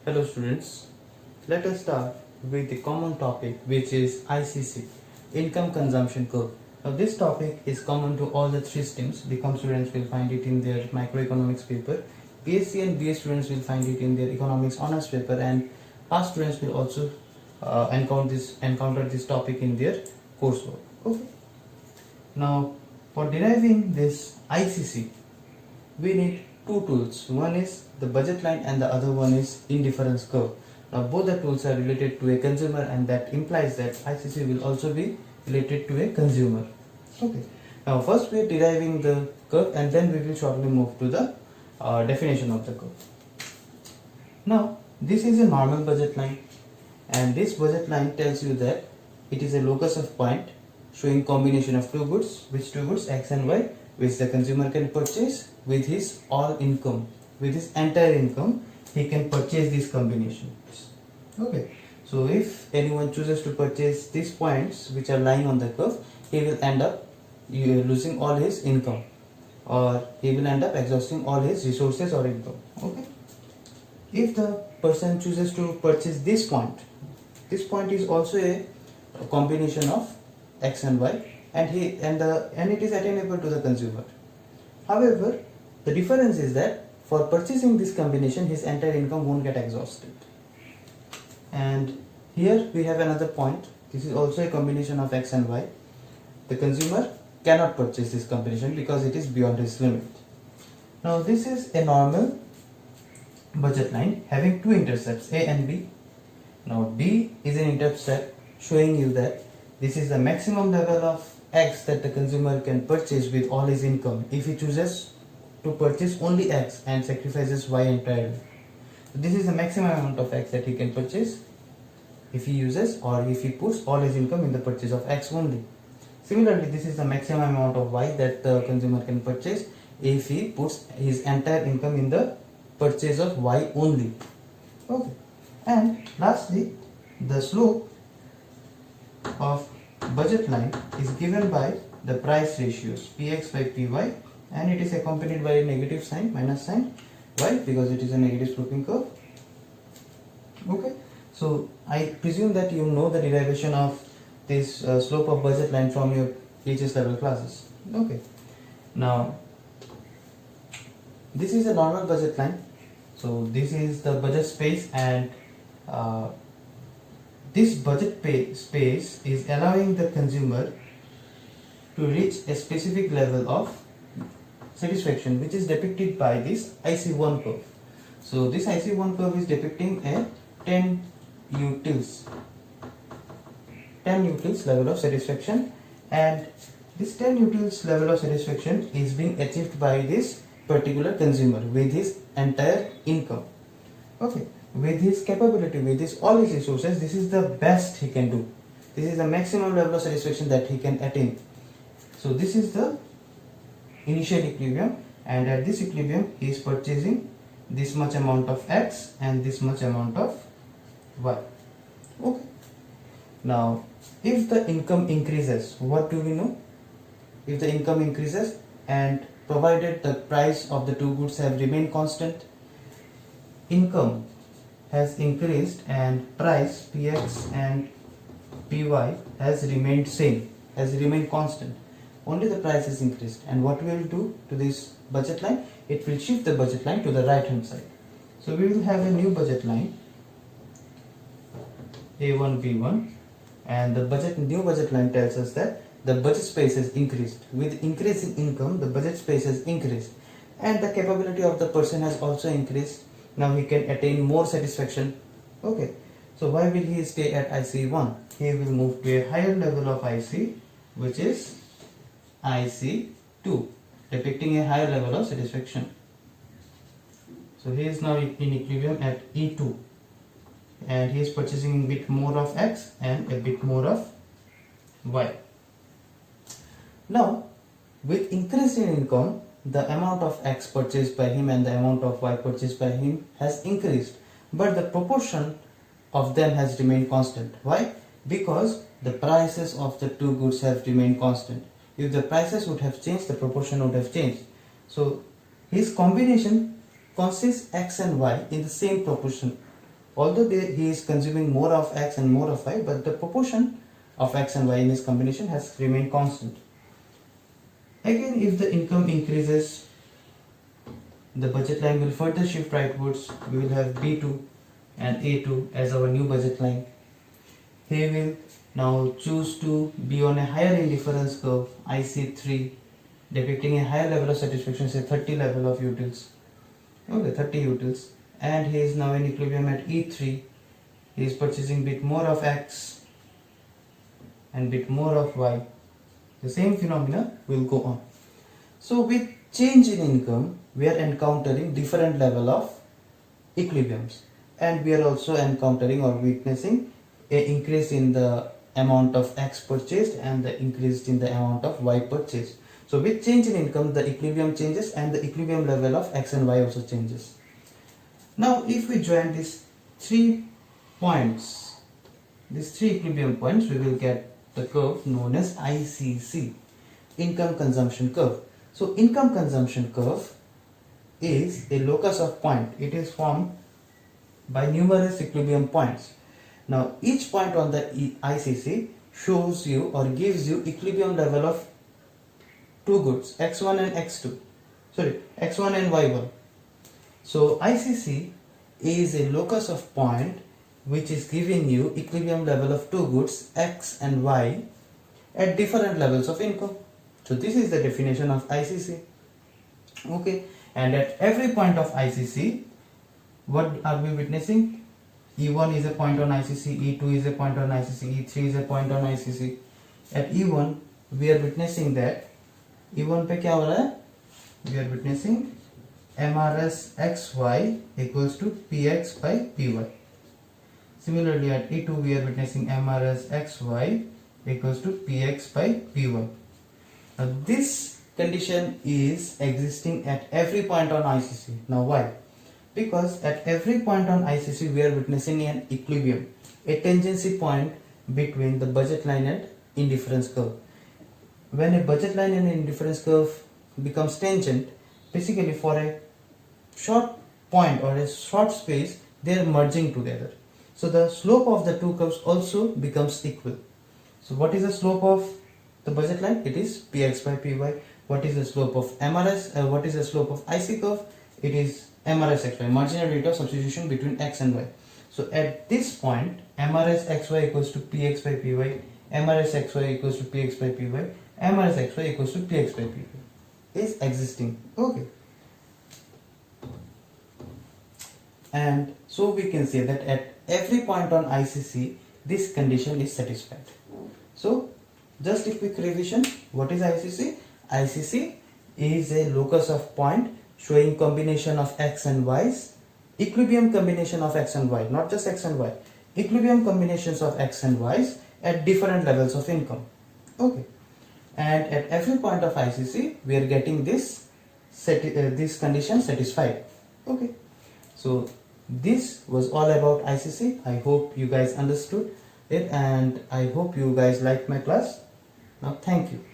Hello students, let us start with the common topic which is ICC, Income Consumption Curve. Now this topic is common to all the three streams. BCom students will find it in their microeconomics paper, BSc and BA students will find it in their economics honors paper, and past students will also encounter this topic in their coursework. Okay. Now for deriving this ICC, we need two tools. One is the budget line and the other one is indifference curve. Now both the tools are related to a consumer, and that implies that ICC will also be related to a consumer. Okay. Now first we are deriving the curve and then we will shortly move to the definition of the curve. Now this is a normal budget line, and this budget line tells you that it is a locus of point showing combination of two goods, which two goods, X and Y, which the consumer can purchase with his all income, with his entire income, he can purchase these combinations. Okay, so if anyone chooses to purchase these points which are lying on the curve, he will end up losing all his income, or he will end up exhausting all his resources or income. Okay, if the person chooses to purchase this point is also a combination of X and Y, and it is attainable to the consumer. However, the difference is that for purchasing this combination, his entire income won't get exhausted. And here we have another point. This is also a combination of X and Y. The consumer cannot purchase this combination because it is beyond his limit. Now this is a normal budget line having two intercepts, A and B. Now B is an intercept showing you that this is the maximum level of X that the consumer can purchase with all his income if he chooses to purchase only X and sacrifices Y entirely. So this is the maximum amount of X that he can purchase if he uses, or if he puts all his income in the purchase of X only. Similarly, this is the maximum amount of Y that the consumer can purchase if he puts his entire income in the purchase of Y only. Okay. And lastly, the slope of budget line is given by the price ratios Px by Py, and it is accompanied by a negative sign, minus sign. Why? Because it is a negative sloping curve. Okay, so I presume that you know the derivation of this slope of budget line from your PHS level classes. Okay, now this is a normal budget line. So this is the budget space, and this budget space is allowing the consumer to reach a specific level of satisfaction, which is depicted by this IC1 curve. So this IC1 curve is depicting a 10 utils level of satisfaction, and this 10 utils level of satisfaction is being achieved by this particular consumer with his entire income. Okay, with his capability, with his all his resources, this is the best he can do. This is the maximum level of satisfaction that he can attain. So this is the initial equilibrium, and at this equilibrium he is purchasing this much amount of X and this much amount of Y. Okay. Now if the income increases, what do we know? If the income increases, and provided the price of the two goods have remained constant, income has increased and price Px and Py has remained same, has remained constant. Only the price is increased, and what we will do to this budget line? It will shift the budget line to the right hand side. So we will have a new budget line A1 B1, and the new budget line tells us that the budget space has increased. With increasing income, the budget space has increased, and the capability of the person has also increased. Now he can attain more satisfaction. Okay, so why will he stay at IC1? He will move to a higher level of IC, which is IC2, depicting a higher level of satisfaction. So he is now in equilibrium at E2, and he is purchasing a bit more of X and a bit more of Y. Now with increase in income, the amount of X purchased by him and the amount of Y purchased by him has increased, but the proportion of them has remained constant. Why? Because the prices of the two goods have remained constant. If the prices would have changed, the proportion would have changed. So his combination consists X and Y in the same proportion. although he is consuming more of X and more of Y, but the proportion of X and Y in his combination has remained constant. Again, if the income increases, the budget line will further shift rightwards. We will have B2 and A2 as our new budget line. He will now choose to be on a higher indifference curve, IC3, depicting a higher level of satisfaction, say 30 level of utils. Okay, 30 utils. And he is now in equilibrium at E3. He is purchasing bit more of X and bit more of Y. The same phenomena will go on. So with change in income, we are encountering different level of equilibriums, and we are also encountering or witnessing an increase in the amount of X purchased and the increase in the amount of Y purchased. So with change in income, the equilibrium changes and the equilibrium level of X and Y also changes. Now if we join these 3 points, these 3 equilibrium points, we will get the curve known as ICC, income consumption curve. So income consumption curve is a locus of point. It is formed by numerous equilibrium points. Now each point on the ICC shows you or gives you equilibrium level of 2 goods, X1 and X2. Sorry, X1 and Y1. So ICC is a locus of point which is giving you equilibrium level of 2 goods, X and Y, at different levels of income. So this is the definition of ICC. Okay, and at every point of ICC, what are we witnessing? E1 is a point on ICC, E2 is a point on ICC, E3 is a point on ICC. At E1, we are witnessing that E1 पे क्या हो रहा है? We are witnessing MRS XY equals to PX by PY. Similarly, at E2, we are witnessing MRS XY equals to PX by PY. Now, this condition is existing at every point on ICC. Now, why? Because at every point on ICC, we are witnessing an equilibrium, a tangency point between the budget line and indifference curve. When a budget line and indifference curve becomes tangent, basically for a short point or a short space, they are merging together. So the slope of the 2 curves also becomes equal. So what is the slope of the budget line? It is Px by Py. What is the slope of MRS? What is the slope of IC curve? It is MRS XY, marginal rate of substitution between X and Y. So at this point, MRS XY equals to Px by Py, MRS XY equals to Px by Py, MRS XY equals to Px by Py is existing. Okay. And so we can say that at every point on ICC, this condition is satisfied. So just a quick revision, what is ICC? ICC is a locus of point showing combination of X and Y's, equilibrium combination of X and Y, not just X and Y, equilibrium combinations of X and Y's at different levels of income. Okay. And at every point of ICC, we are getting this condition satisfied. Okay. So this was all about ICC. I hope you guys understood it, and I hope you guys liked my class. Now thank you.